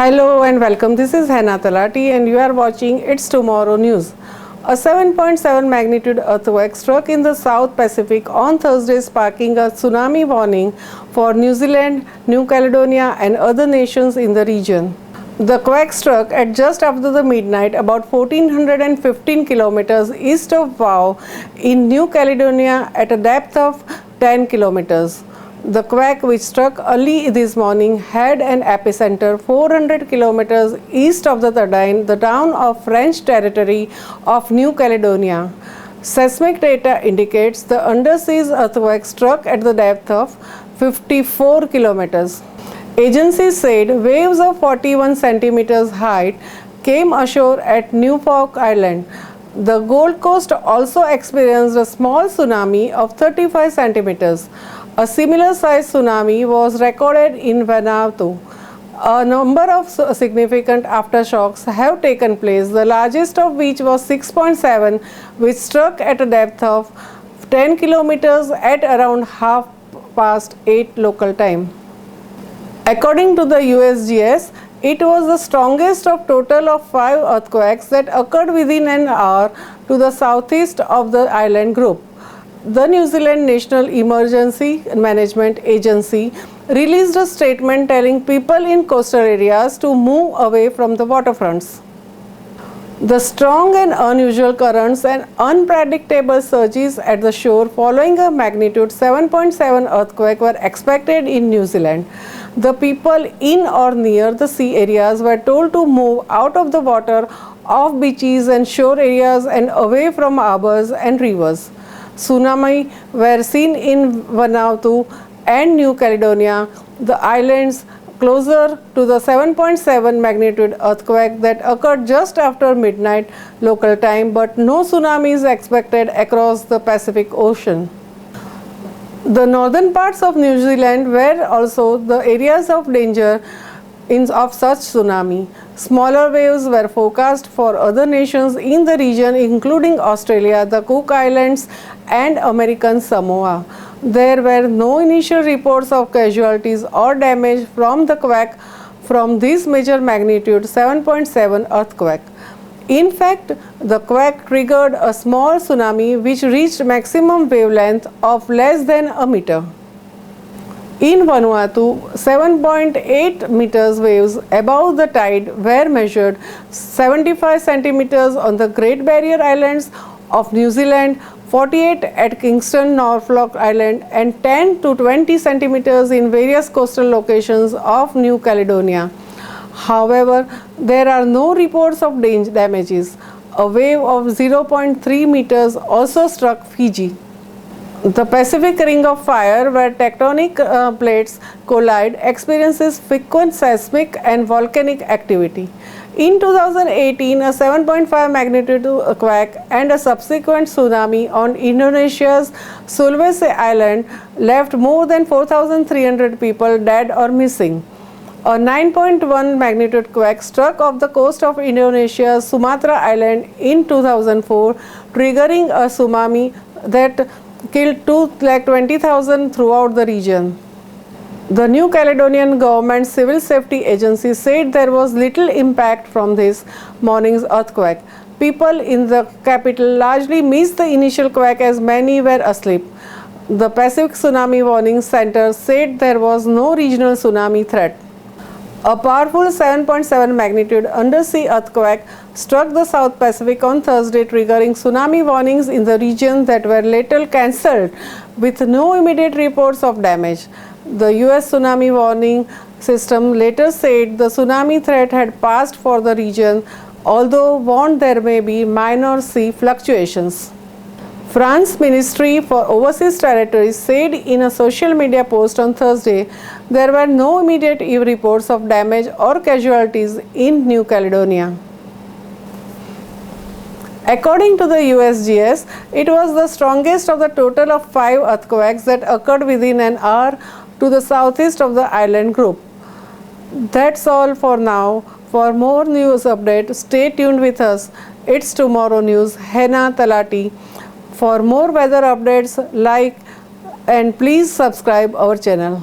Hello and welcome. This is Hannah Talati and you are watching It's Tomorrow News. A 7.7 magnitude earthquake struck in the South Pacific on Thursday, sparking a tsunami warning for New Zealand, New Caledonia and other nations in the region. The quake struck at just after the midnight, about 1415 kilometers east of Wau in New Caledonia at a depth of 10 kilometers. The quake, which struck early this morning, had an epicenter 400 kilometers east of the Tadine, the town of French territory of New Caledonia. Seismic data indicates the undersea earthquake struck at the depth of 54 kilometers. Agencies said waves of 41 centimeters height came ashore at Newport Island. The Gold Coast also experienced a small tsunami of 35 centimeters. A similar sized tsunami was recorded in Vanuatu. A number of significant aftershocks have taken place, the largest of which was 6.7, which struck at a depth of 10 kilometers at around 8:30 local time. According to the USGS, it was the strongest of total of 5 earthquakes that occurred within an hour to the southeast of the island group. The New Zealand National Emergency Management Agency released a statement telling people in coastal areas to move away from the waterfronts. The strong and unusual currents and unpredictable surges at the shore following a magnitude 7.7 earthquake were expected in New Zealand. The people in or near the sea areas were told to move out of the water, off beaches and shore areas and away from harbors and rivers. Tsunami were seen in Vanuatu and New Caledonia, the islands closer to the 7.7 magnitude earthquake that occurred just after midnight local time, but no tsunami is expected across the Pacific Ocean. The northern parts of New Zealand were also the areas of danger of such tsunami. Smaller waves were forecast for other nations in the region, including Australia, the Cook Islands and American Samoa. There were no initial reports of casualties or damage from the quake from this major magnitude 7.7 earthquake. In fact, the quake triggered a small tsunami which reached maximum wavelength of less than a meter. In Vanuatu, 7.8 meters waves above the tide were measured, 75 centimeters on the Great Barrier Islands of New Zealand, 48 at Kingston, Norfolk Island and 10 to 20 centimeters in various coastal locations of New Caledonia. However, there are no reports of damages. A wave of 0.3 meters also struck Fiji. The Pacific Ring of Fire, where tectonic plates collide, experiences frequent seismic and volcanic activity. In 2018, a 7.5 magnitude quake and a subsequent tsunami on Indonesia's Sulawesi Island left more than 4,300 people dead or missing. A 9.1 magnitude quake struck off the coast of Indonesia's Sumatra Island in 2004, triggering a tsunami that killed 220,000 throughout the region. The New Caledonian government civil safety agency said there was little impact from this morning's earthquake. People in the capital largely missed the initial quake as many were asleep. The Pacific Tsunami Warning Center said there was no regional tsunami threat. A powerful 7.7 magnitude undersea earthquake struck the South Pacific on Thursday, triggering tsunami warnings in the region that were later cancelled with no immediate reports of damage. The US tsunami warning system later said the tsunami threat had passed for the region, although warned there may be minor sea fluctuations. France Ministry for Overseas Territories said in a social media post on Thursday there were no immediate reports of damage or casualties in New Caledonia. According to the USGS, it was the strongest of the total of 5 earthquakes that occurred within an hour to the southeast of the island group. That's all for now. For more news updates, stay tuned with us. It's Tomorrow News, Hannah Talati. For more weather updates, like and please subscribe our channel.